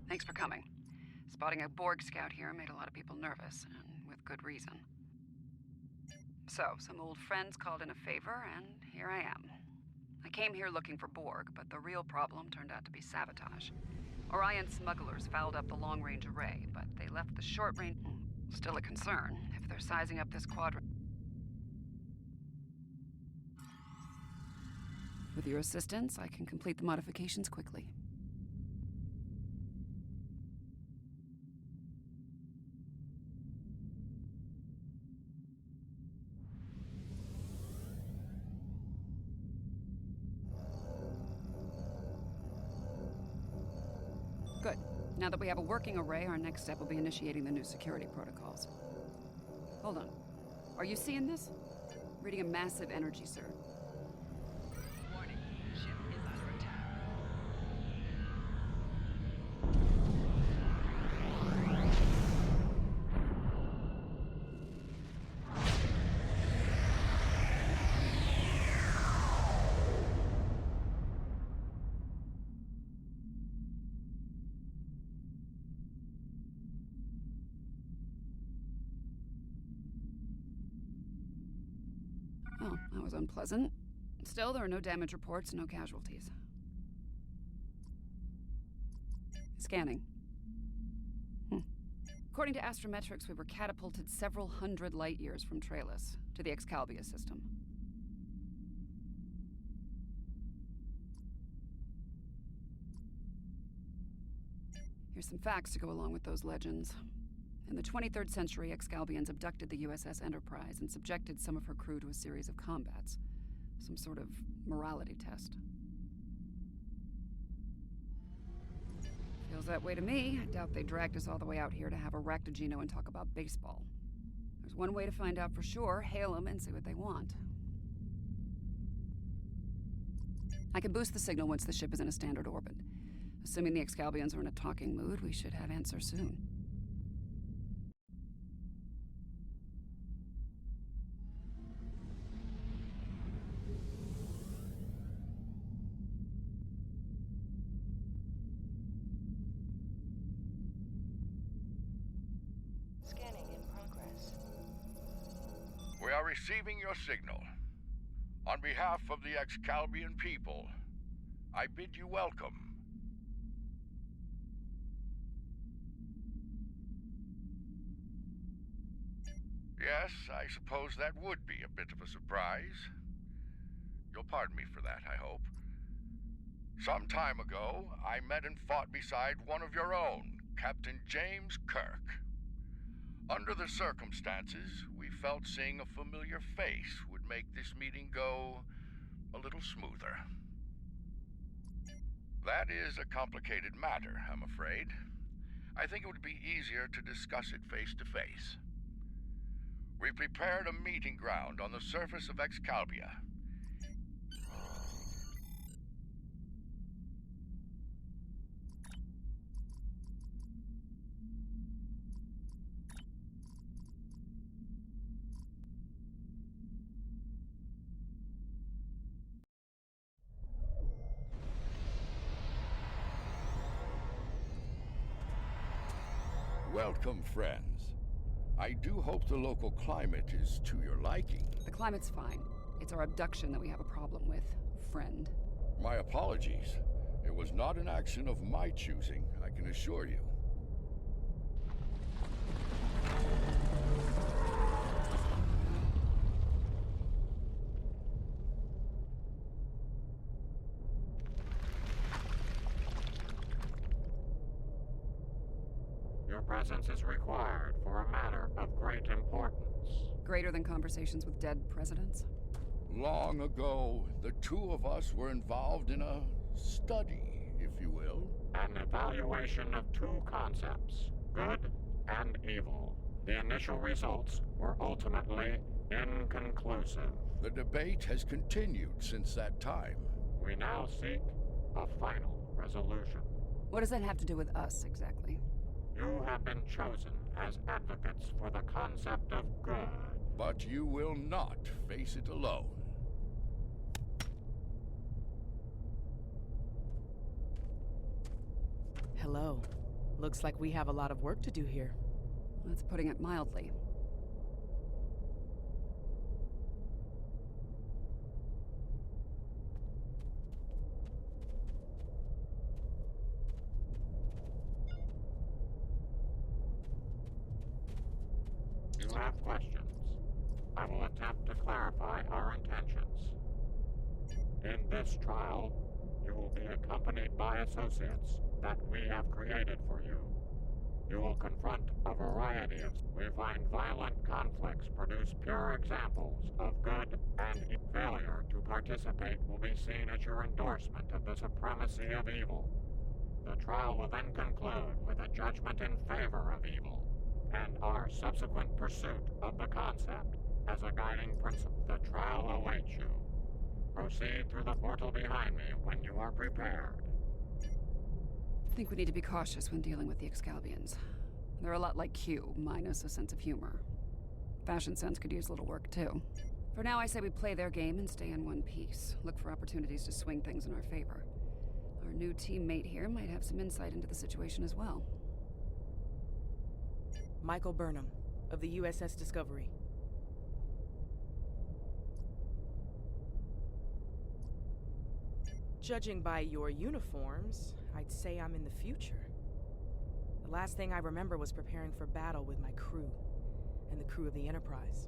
Thanks for coming. Spotting a Borg scout here made a lot of people nervous, and with good reason. So, some old friends called in a favor, and here I am. I came here looking for Borg, but the real problem turned out to be sabotage. Orion smugglers fouled up the long-range array, but they left the short-range... Still a concern, if they're sizing up this quadrant. With your assistance, I can complete the modifications quickly. Good. Now that we have a working array, our next step will be initiating the new security protocols. Hold on. Are you seeing this? Reading a massive energy surge. Warning, ship is under attack. Well, that was unpleasant. Still, there are no damage reports, no casualties. Scanning. According to astrometrics, we were catapulted several hundred light years from Trailus to the Excalibur system. Here's some facts to go along with those legends. In the 23rd century, Excalbians abducted the USS Enterprise and subjected some of her crew to a series of combats. Some sort of morality test. Feels that way to me. I doubt they dragged us all the way out here to have a ractogeno and talk about baseball. There's one way to find out for sure. Hail them and see what they want. I can boost the signal once the ship is in a standard orbit. Assuming the Excalbians are in a talking mood, we should have answers soon. Scanning in progress. We are receiving your signal. On behalf of the Excalbian people, I bid you welcome. Yes, I suppose that would be a bit of a surprise. You'll pardon me for that, I hope. Some time ago, I met and fought beside one of your own, Captain James Kirk. Under the circumstances, we felt seeing a familiar face would make this meeting go a little smoother. That is a complicated matter, I'm afraid. I think it would be easier to discuss it face to face. We prepared a meeting ground on the surface of Excalibur. Welcome, friends. I do hope the local climate is to your liking. The climate's fine. It's our abduction that we have a problem with, friend. My apologies. It was not an action of my choosing, I can assure you. Your presence is required for a matter of great importance. Greater than conversations with dead presidents? Long ago, the two of us were involved in a study, if you will. An evaluation of two concepts, good and evil. The initial results were ultimately inconclusive. The debate has continued since that time. We now seek a final resolution. What does that have to do with us, exactly? You have been chosen as advocates for the concept of good. But you will not face it alone. Hello. Looks like we have a lot of work to do here. That's putting it mildly. You have questions. I will attempt to clarify our intentions. In this trial, you will be accompanied by associates that we have created for you. You will confront a variety of... We find violent conflicts produce pure examples of good and failure to participate will be seen as your endorsement of the supremacy of evil. The trial will then conclude with a judgment in favor of evil, and our subsequent pursuit of the concept as a guiding principle. The trial awaits you. Proceed through the portal behind me when you are prepared. I think we need to be cautious when dealing with the Excalbians. They're a lot like Q, minus a sense of humor. Fashion sense could use a little work, too. For now, I say we play their game and stay in one piece. Look for opportunities to swing things in our favor. Our new teammate here might have some insight into the situation as well. Michael Burnham, of the USS Discovery. Judging by your uniforms, I'd say I'm in the future. The last thing I remember was preparing for battle with my crew, and the crew of the Enterprise.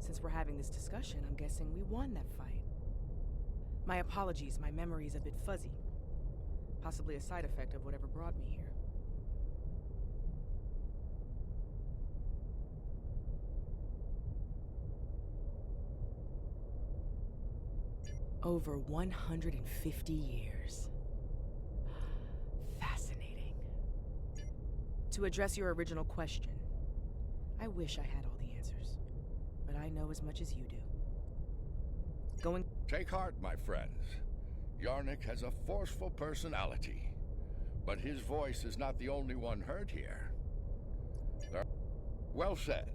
Since we're having this discussion, I'm guessing we won that fight. My apologies, my memory's a bit fuzzy. Possibly a side effect of whatever brought me here. Over 150 years. Fascinating. To address your original question, I wish I had all the answers, but I know as much as you do. Take heart, my friends. Yarnik has a forceful personality, but his voice is not the only one heard here. Well said.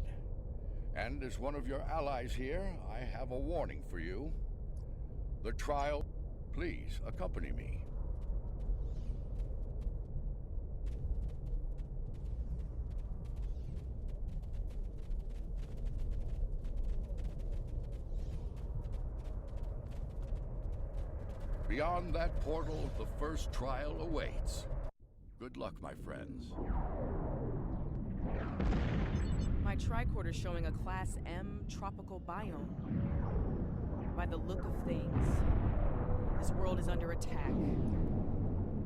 And as one of your allies here, I have a warning for you. The trial, please accompany me. Beyond that portal, the first trial awaits. Good luck, my friends. My tricorder's showing a Class M tropical biome. By the look of things, this world is under attack.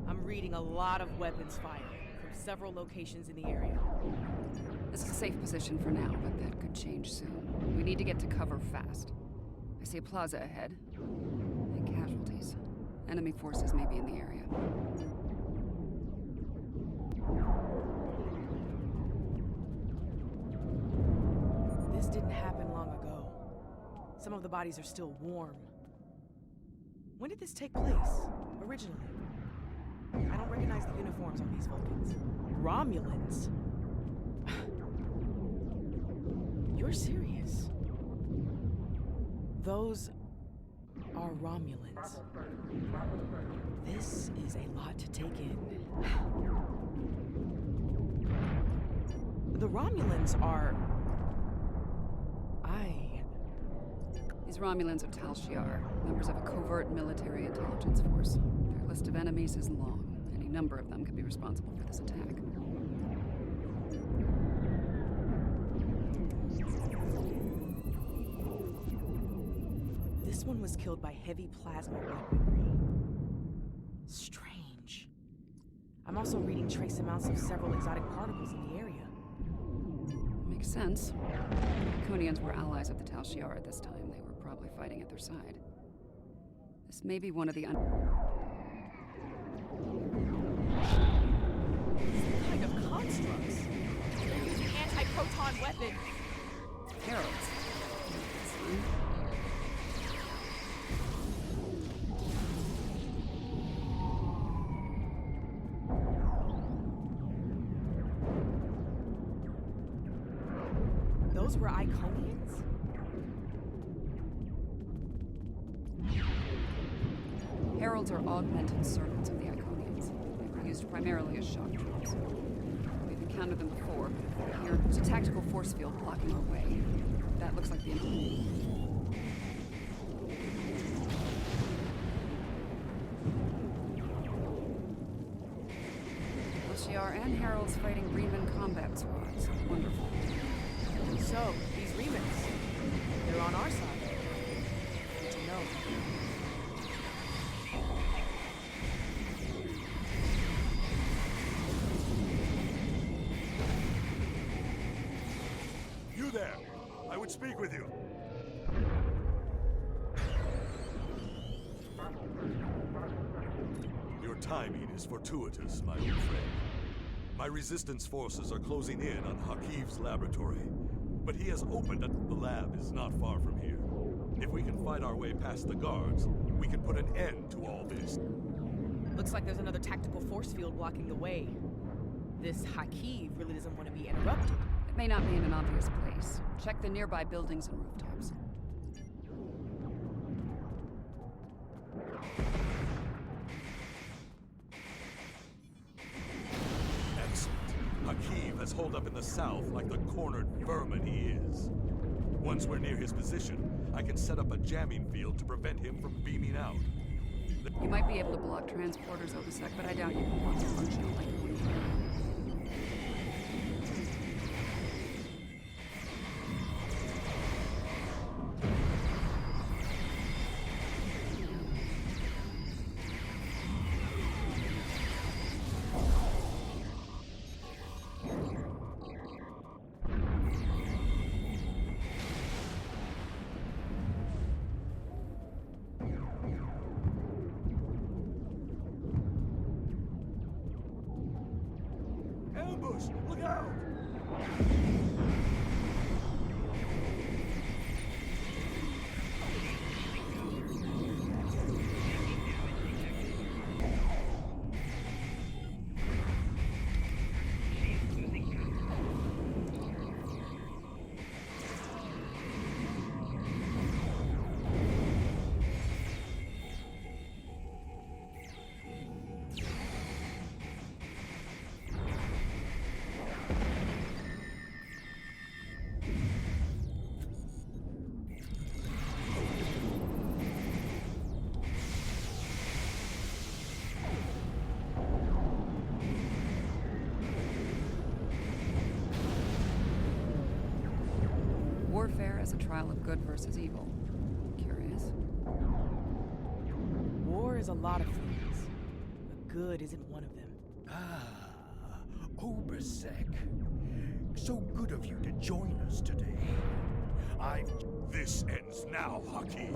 I'm reading a lot of weapons fire from several locations in the area. This is a safe position for now, but that could change soon. We need to get to cover fast. I see a plaza ahead. And casualties. Enemy forces may be in the area. This didn't happen long ago. Some of the bodies are still warm. When did this take place, originally? I don't recognize the uniforms on these Vulcans. Romulans? You're serious? Those are Romulans. This is a lot to take in. The Romulans are... These Romulans are Tal Shiar, members of a covert military intelligence force. Their list of enemies is long. Any number of them could be responsible for this attack. This one was killed by heavy plasma weaponry. Strange. I'm also reading trace amounts of several exotic particles in the area. Makes sense. The Kunians were allies of the Tal Shiar at this time. They were probably fighting at their side. This may be one of the Some kind of constructs. They're using anti-proton weapon. heralds. Those were Iconians? Heralds are augmented servants of the Iconians. They were used used primarily as shock troops. We've encountered them before, but here there's a tactical force field blocking our way. That looks like the enemy. LCR and Herald's fighting Reman combat squads. Wonderful. So, these Remans, they're on our side. Good to know. You there! I would speak with you. Your timing is fortuitous, my old friend. My resistance forces are closing in on Hakiv's laboratory, but he has opened up. The lab is not far from here. If we can fight our way past the guards, we can put an end to all this. Looks like there's another tactical force field blocking the way. This Hakiv really doesn't want to be interrupted. It may not be in an obvious place. Check the nearby buildings and rooftops. Excellent. Hakiv has holed up in the south like the cornered vermin he is. Once we're near his position, I can set up a jamming field to prevent him from beaming out. You might be able to block transporters, Obasek, but I doubt you can want to function like a winter. Ambush! Look out! Warfare as a trial of good versus evil. Curious. War is a lot of things, but good isn't one of them. Ah, Obasek. So good of you to join us today. This ends now, Hakiv.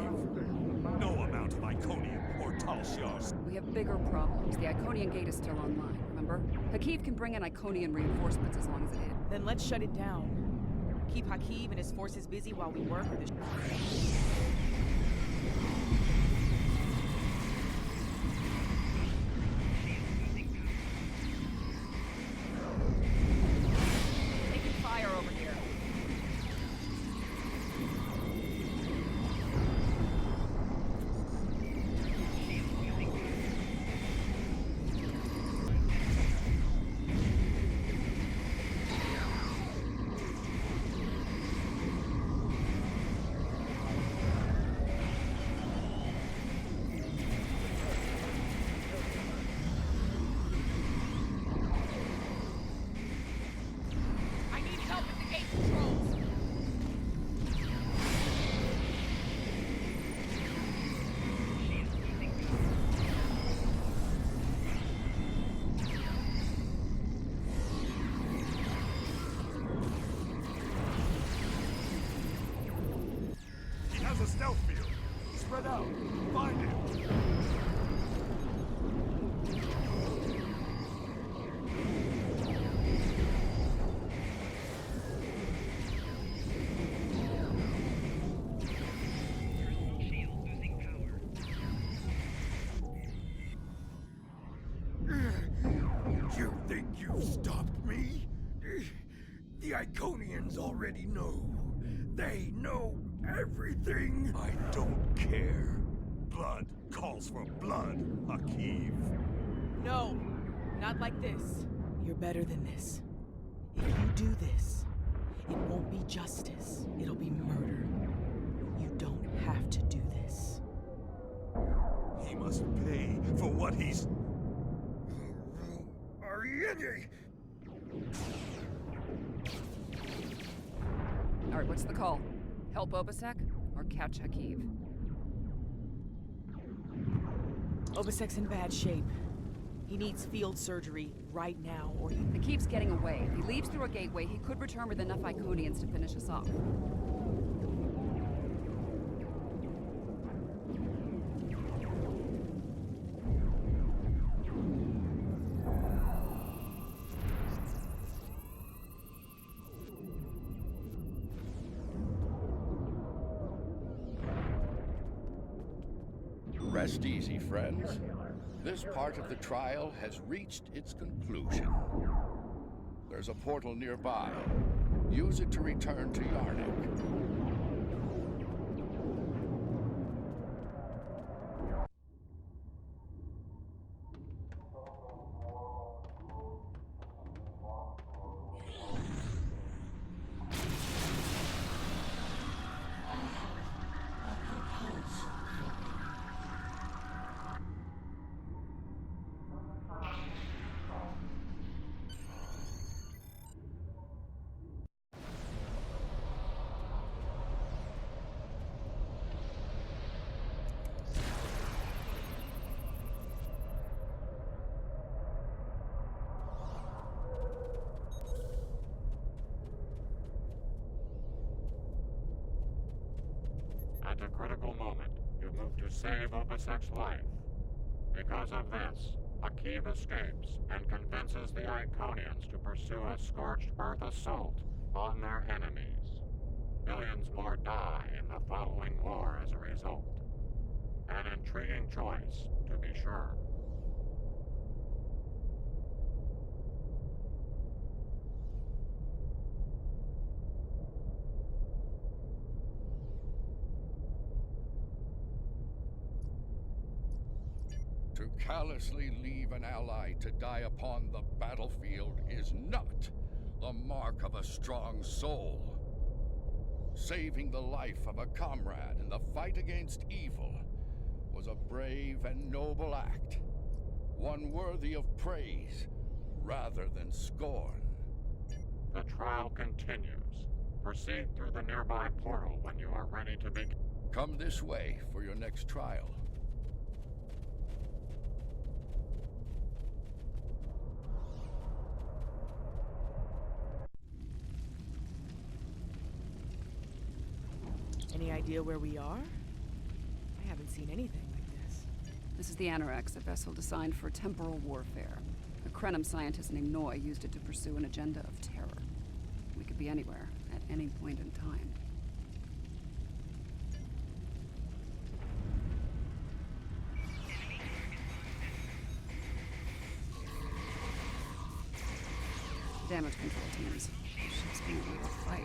No amount of Iconium or Talshar's. We have bigger problems. The Iconian gate is still online, remember? Hakiv can bring in Iconian reinforcements as long as it hit. Then let's shut it down. Keep Hakiv and his forces busy while we work with this. Taking fire over here. A stealth field. Spread out. Find him. You think you've stopped me? The Iconians already know. They know everything. I don't care. Blood calls for blood, Hakiv. No, Not like this. You're better than this. If you do this, it won't be justice. It'll be murder. You don't have to do this. He must pay for what he's... Alright, what's the call? Help Obasek or catch Hakiv? Obasek's in bad shape. He needs field surgery right now, or he... Hakiv's getting away. If he leaves through a gateway, he could return with enough Iconians to finish us off. Rest easy, friends. This part of the trial has reached its conclusion. There's a portal nearby. Use it to return to Yarnik. At a critical moment, you move to save Obasek's life. Because of this, Hakiv escapes and convinces the Iconians to pursue a scorched earth assault on their enemies. Millions more die in the following war as a result. An intriguing choice, to be sure. To callously leave an ally to die upon the battlefield is not the mark of a strong soul. Saving the life of a comrade in the fight against evil was a brave and noble act, one worthy of praise rather than scorn. The trial continues. Proceed through the nearby portal when you are ready to begin. Come this way for your next trial. Any idea where we are? I haven't seen anything like this. This is the Anorex, a vessel designed for temporal warfare. A Krenim scientist named Noy used it to pursue an agenda of terror. We could be anywhere, at any point in time. Damage control teams. Ship's being able to fight.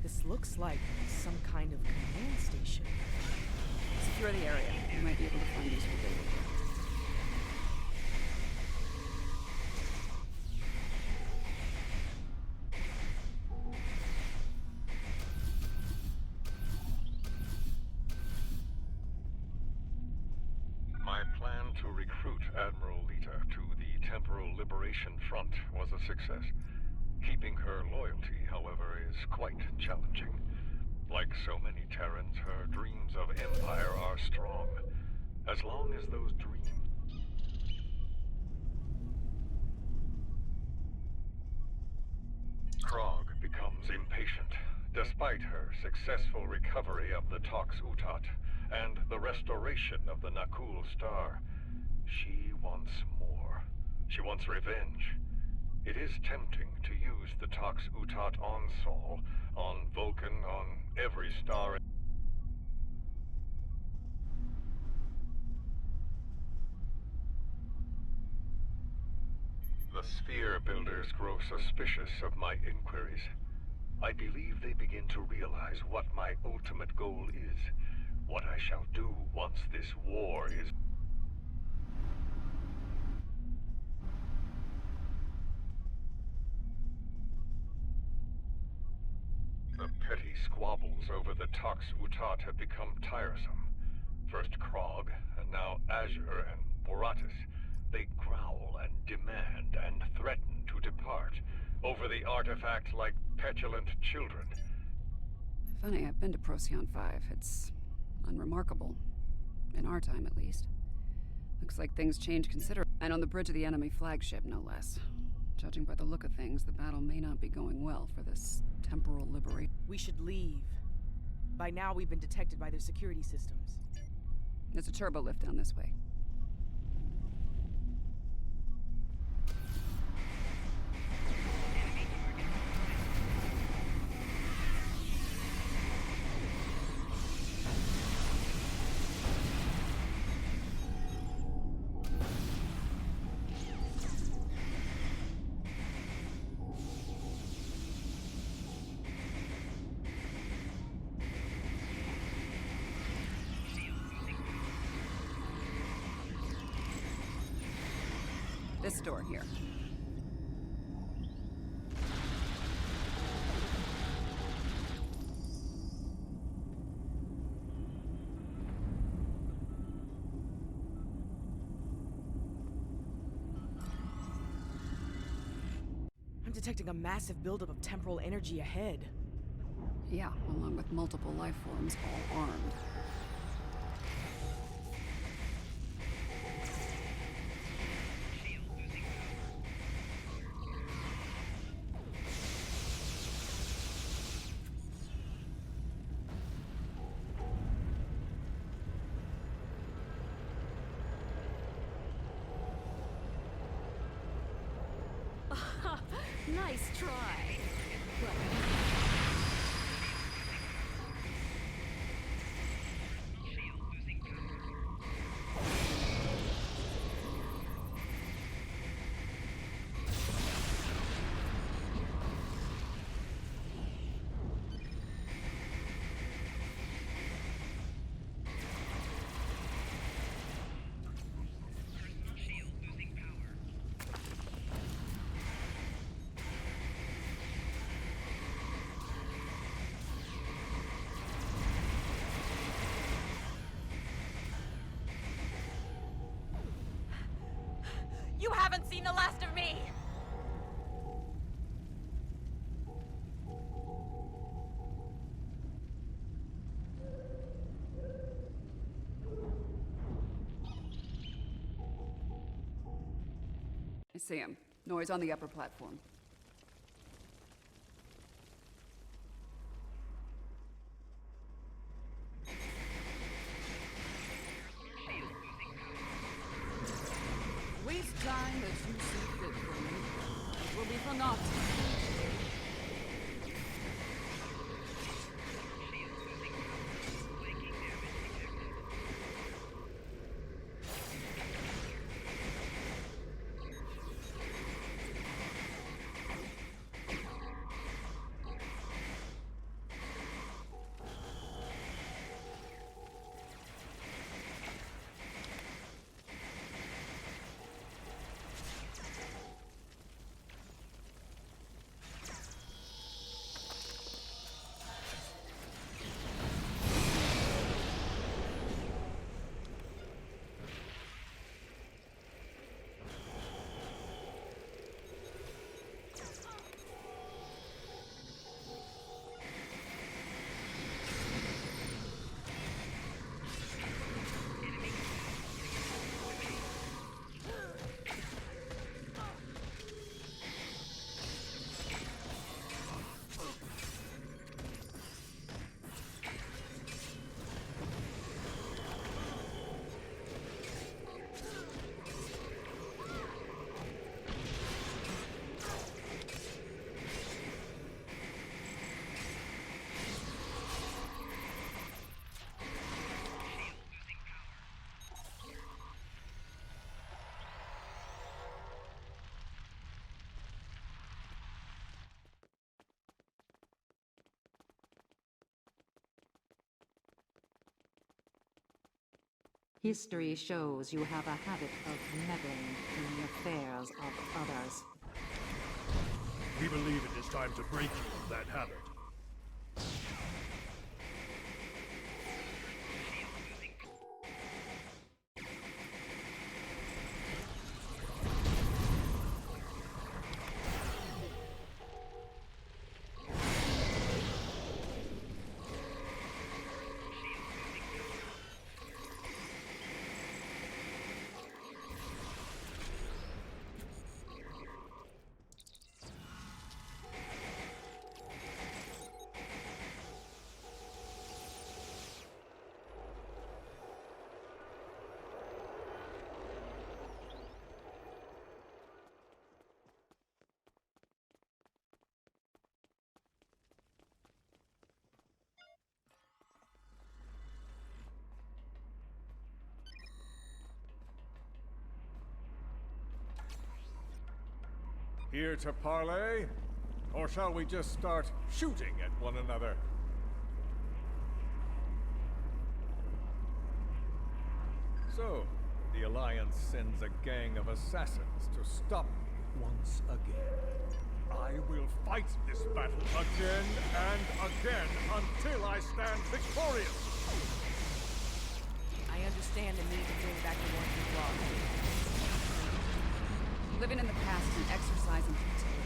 This looks like some kind of command station. Secure the area. You might be able to find useful data. My plan to recruit Admiral Lita to the Temporal Liberation Front was a success. Keeping her loyalty, however, is quite challenging. Like so many Terrans, her dreams of empire are strong. As long as those dreams... Krog becomes impatient, despite her successful recovery of the Tox Utat and the restoration of the Nakul Star. She wants more. She wants revenge. It is tempting to use the Tox Utat on Sol, on Vulcan, on every star. The sphere builders grow suspicious of my inquiries. I believe they begin to realize what my ultimate goal is. What I shall do once this war is... The petty squabbles over the Tox Utat have become tiresome. First Krog, and now Azure and Boratis. They growl and demand and threaten to depart over the artifact like petulant children. Funny, I've been to Procyon 5. It's unremarkable. In our time, at least. Looks like things change considerably. And on the bridge of the enemy flagship, no less. Judging by the look of things, the battle may not be going well for this temporal liberation. We should leave. By now, we've been detected by their security systems. There's a turbo lift down this way. This door here. I'm detecting a massive buildup of temporal energy ahead. Yeah, along with multiple life forms, all armed. Nice try. You haven't seen the last of me! I see him. Noise on the upper platform. Waste time that you see fit for me. It will be for naught. History shows you have a habit of meddling in the affairs of others. We believe it is time to break you of that habit. Here to parley? Or shall we just start shooting at one another? So, the Alliance sends a gang of assassins to stop me once again. I will fight this battle again and again until I stand victorious! I understand the need to bring back the one you've lost. Living in the past is an exercise in futility.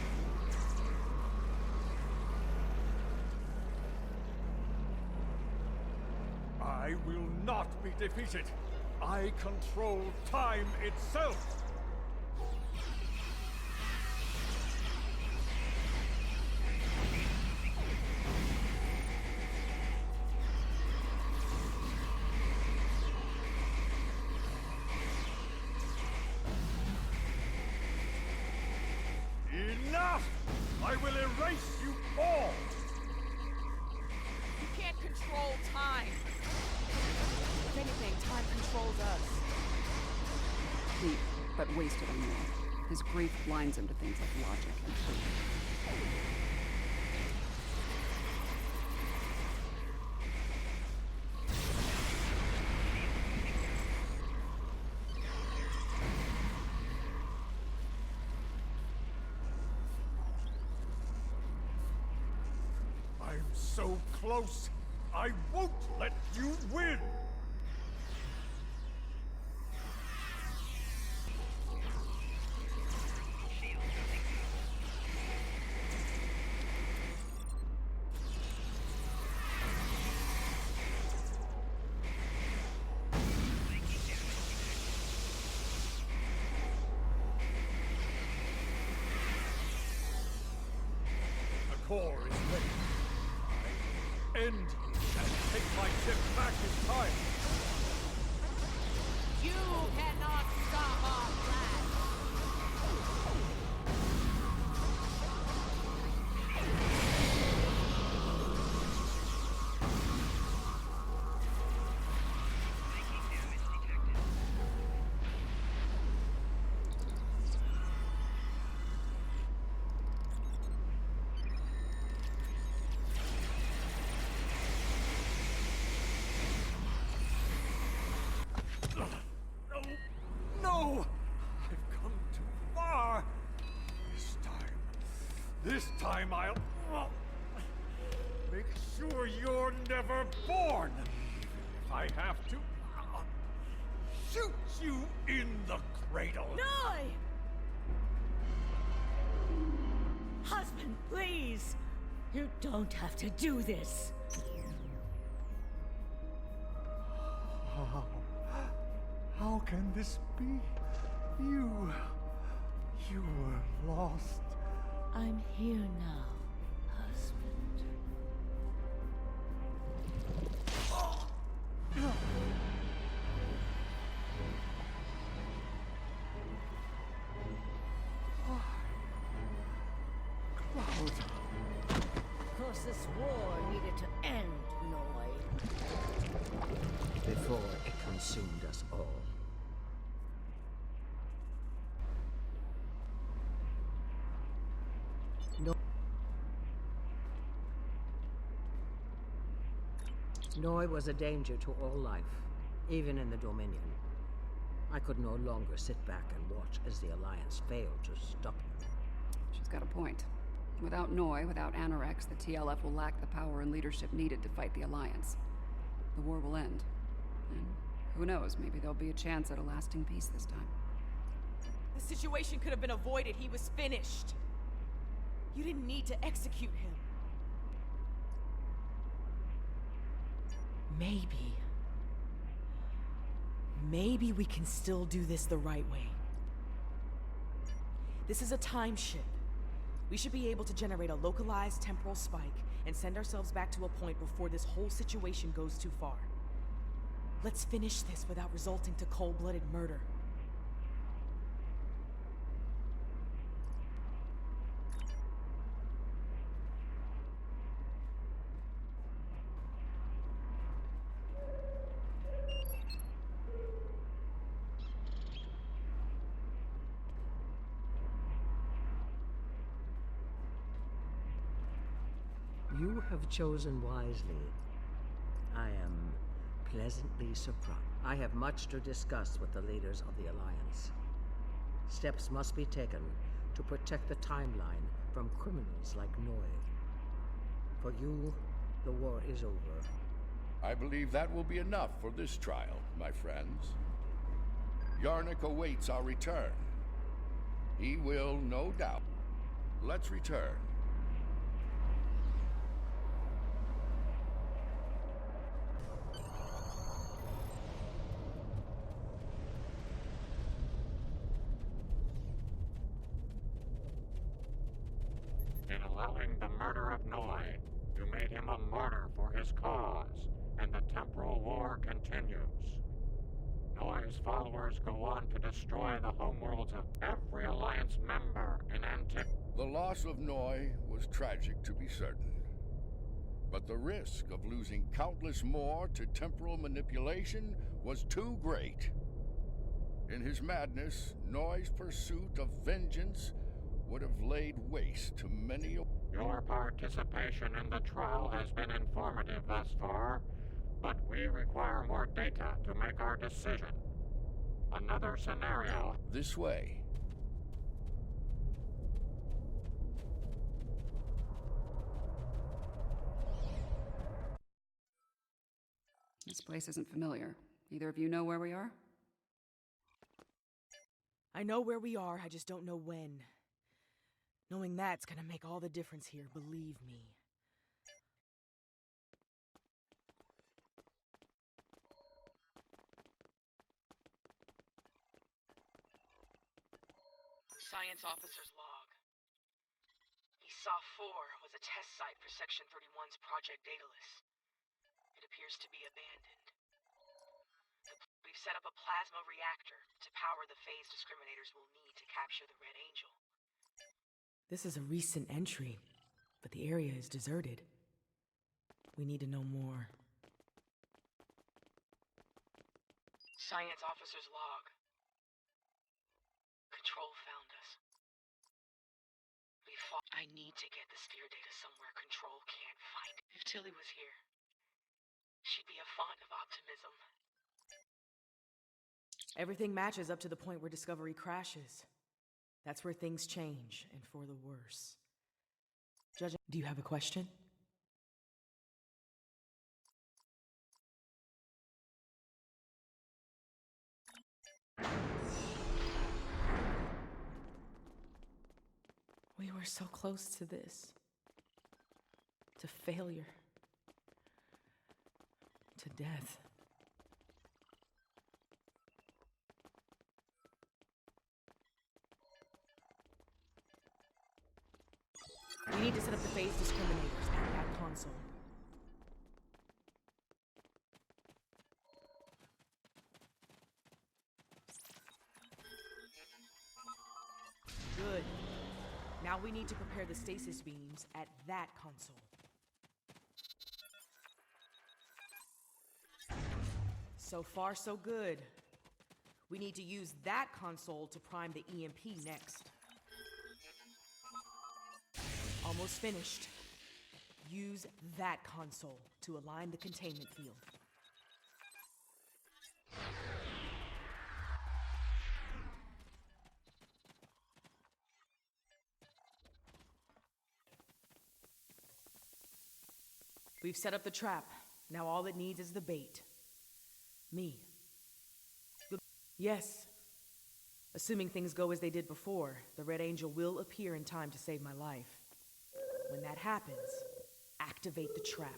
I will not be defeated. I control time itself. Enough! I will erase you all! You can't control time. If anything, time controls us. Deep, but wasted on more. His grief blinds him to things like logic and truth. I'm so close! I won't let you win! The core is ready. End and take my ship back in time. You cannot stop our plan. No! I've come too far! This time I'll make sure you're never born! If I have to shoot you in the cradle! No! Husband, please! You don't have to do this. How can this be? You were lost. I'm here now, husband. Cloud. Of course, this war needed to end, Noi. Before it consumed us all. Noi was a danger to all life. Even in the Dominion, I could no longer sit back and watch as the Alliance failed to stop you. She's got a point. Without Noi, without Anorex, the TLF will lack the power and leadership needed to fight the Alliance. The war will end. And who knows, maybe there'll be a chance at a lasting peace this time. The situation could have been avoided. He was finished. You didn't need to execute him. Maybe we can still do this the right way. This is a time ship. We should be able to generate a localized temporal spike and send ourselves back to a point before this whole situation goes too far. Let's finish this without resulting to cold-blooded murder. You have chosen wisely. I am pleasantly surprised. I have much to discuss with the leaders of the Alliance. Steps must be taken to protect the timeline from criminals like Noi. For you, the war is over. I believe that will be enough for this trial, my friends. Yarnik awaits our return. He will, no doubt. Let's return. In allowing the murder of Noi, you made him a martyr for his cause, and the temporal war continues. Noi's followers go on to destroy the homeworlds of every Alliance member in Antiq. The loss of Noi was tragic, to be certain. But the risk of losing countless more to temporal manipulation was too great. In his madness, Noi's pursuit of vengeance would have laid waste to many. Your participation in the trial has been informative thus far, but we require more data to make our decision. Another scenario. This way. This place isn't familiar. Either of you know where we are? I know where we are, I just don't know when. Knowing that's gonna make all the difference here, believe me. Science officer's log. ESOF 4 was a test site for Section 31's Project Daedalus. It appears to be abandoned. We've set up a plasma reactor to power the phase discriminators will need to capture the Red Angel. This is a recent entry, but the area is deserted. We need to know more. Science officer's log. Control found us. We fought. I need to get the sphere data somewhere Control can't find. If Tilly was here, she'd be a font of optimism. Everything matches up to the point where Discovery crashes. That's where things change, and for the worse. Judge, do you have a question? We were so close to this. To failure. To death. We need to set up the phase discriminators at that console. Good. Now we need to prepare the stasis beams at that console. So far, so good. We need to use that console to prime the EMP next. Almost finished. Use that console to align the containment field. We've set up the trap. Now all it needs is the bait. Me. Yes. Assuming things go as they did before, the Red Angel will appear in time to save my life. When that happens, activate the trap.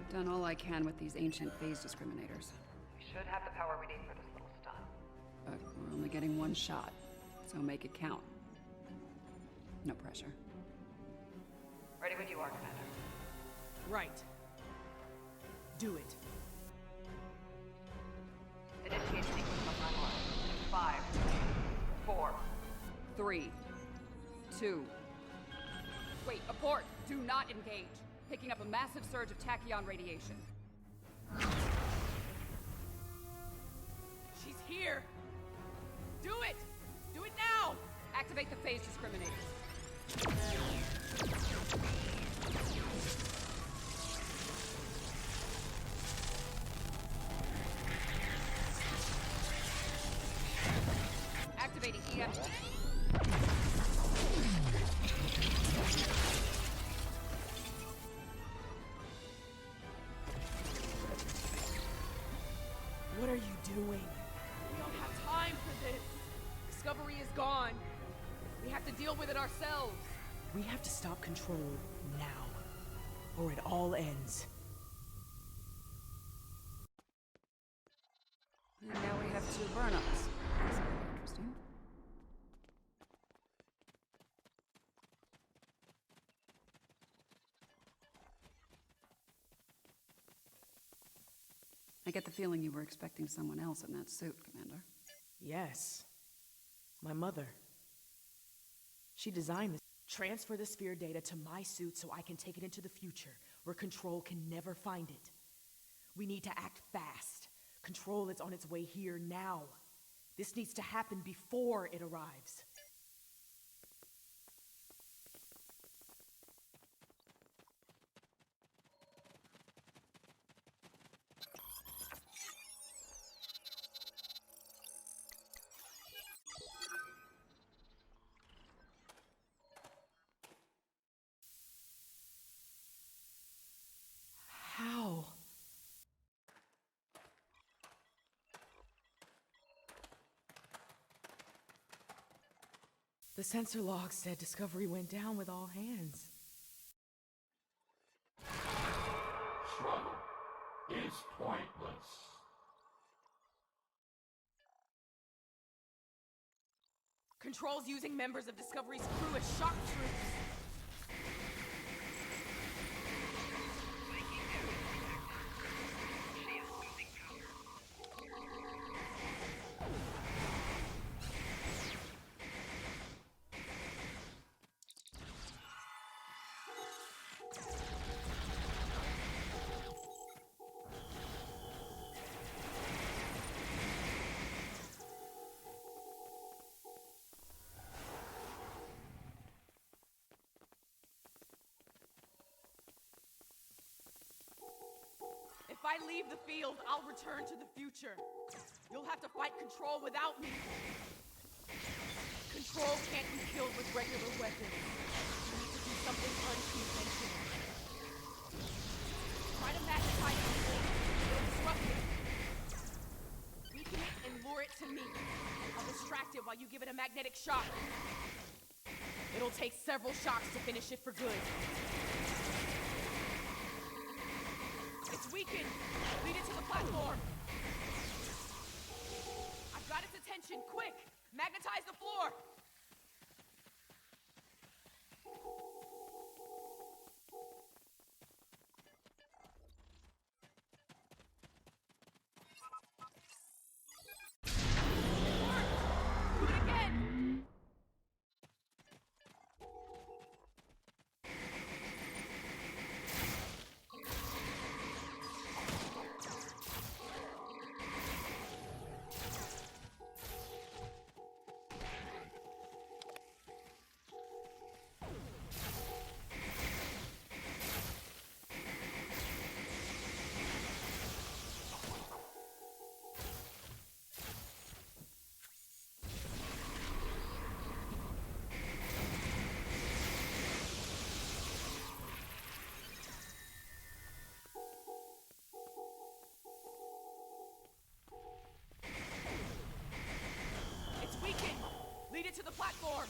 I've done all I can with these ancient phase discriminators. We should have the power we need for this little stunt. But we're only getting one shot, so make it count. No pressure. Ready when you are, Commander. Right. Do it. Initiate sequence on my mark. 5, 4. 3, 2. Wait, abort! Do not engage. Picking up a massive surge of tachyon radiation. She's here! Do it! Do it now! Activate the phase discriminators. Activating EM. What are you doing? We don't have time for this. Discovery is gone. We have to deal with it ourselves. We have to stop Control now, or it all ends. And now we have 2 Burnhams. That's interesting. I get the feeling you were expecting someone else in that suit, Commander. Yes. My mother. She designed this. Transfer the sphere data to my suit so I can take it into the future, where Control can never find it. We need to act fast. Control is on its way here now. This needs to happen before it arrives. How? The sensor log said Discovery went down with all hands. Struggle is pointless. Control's using members of Discovery's crew as shock troops. If I leave the field, I'll return to the future. You'll have to fight Control without me. Control can't be killed with regular weapons. You need to do something unconventional. Try to magnetize the thing. It'll disrupt it. Weaken it and lure it to me. I'll distract it while you give it a magnetic shock. It'll take several shocks to finish it for good. It's weakened. Lead it to the platform. I've got its attention. Quick! Magnetize the floor! It worked! Do it again! platform!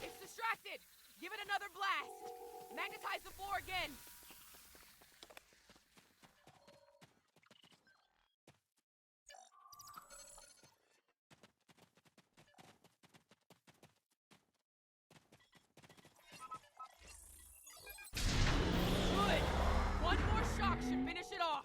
It's distracted! Give it another blast! Magnetize the floor again! Good! One more shock should finish it off!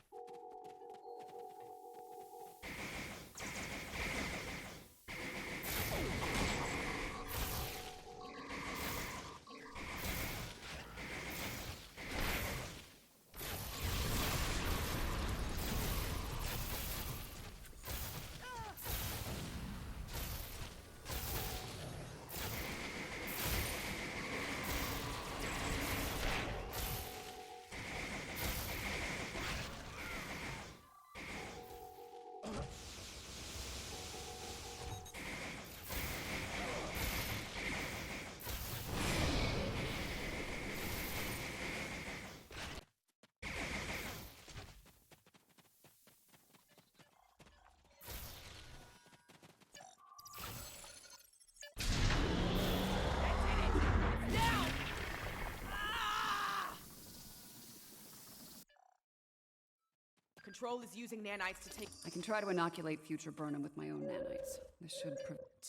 Control is using nanites to take... I can try to inoculate future Burnham with my own nanites. This should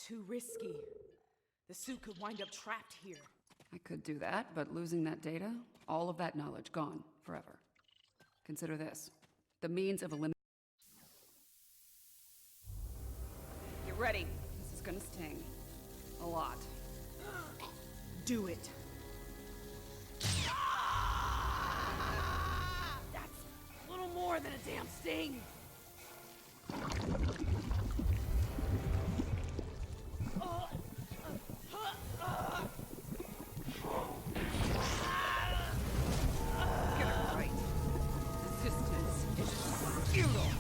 Too risky. The suit could wind up trapped here. I could do that, but losing that data, all of that knowledge gone forever. Consider this. The means of eliminating... Get ready. This is gonna sting. A lot. Do it. More than a damn sting! Get it right. Resistance is futile.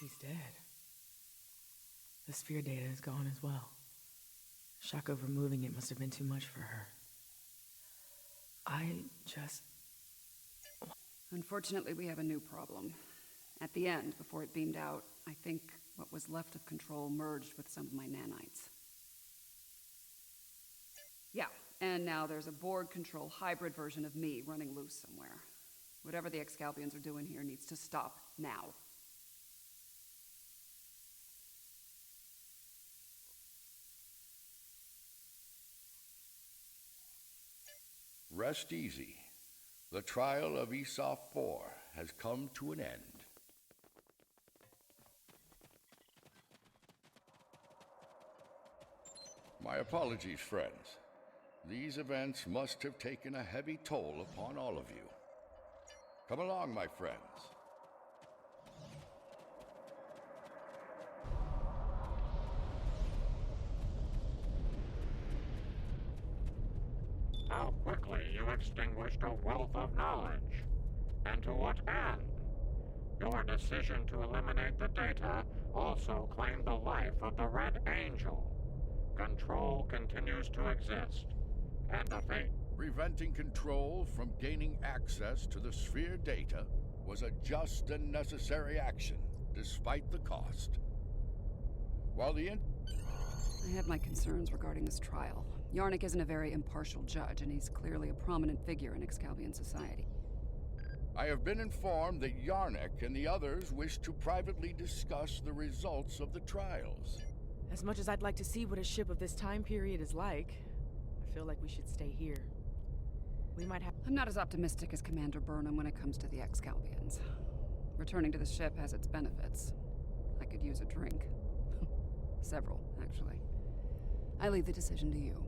She's dead. The sphere data is gone as well. Shock of removing it must have been too much for her. Unfortunately, we have a new problem. At the end, before it beamed out, I think what was left of Control merged with some of my nanites. Yeah, and now there's a Borg Control hybrid version of me running loose somewhere. Whatever the Excalbians are doing here needs to stop now. Rest easy. The trial of Esau 4 has come to an end. My apologies, friends. These events must have taken a heavy toll upon all of you. Come along, my friends. How quickly you extinguished a wealth of knowledge. And to what end? Your decision to eliminate the data also claimed the life of the Red Angel. Control continues to exist. And the fate... Preventing Control from gaining access to the sphere data was a just and necessary action, despite the cost. While I have my concerns regarding this trial. Yarnik isn't a very impartial judge, and he's clearly a prominent figure in Excalbian society. I have been informed that Yarnik and the others wish to privately discuss the results of the trials. As much as I'd like to see what a ship of this time period is like, I feel like we should stay here. We might have... I'm not as optimistic as Commander Burnham when it comes to the Excalbians. Returning to the ship has its benefits. I could use a drink. Several, actually. I leave the decision to you.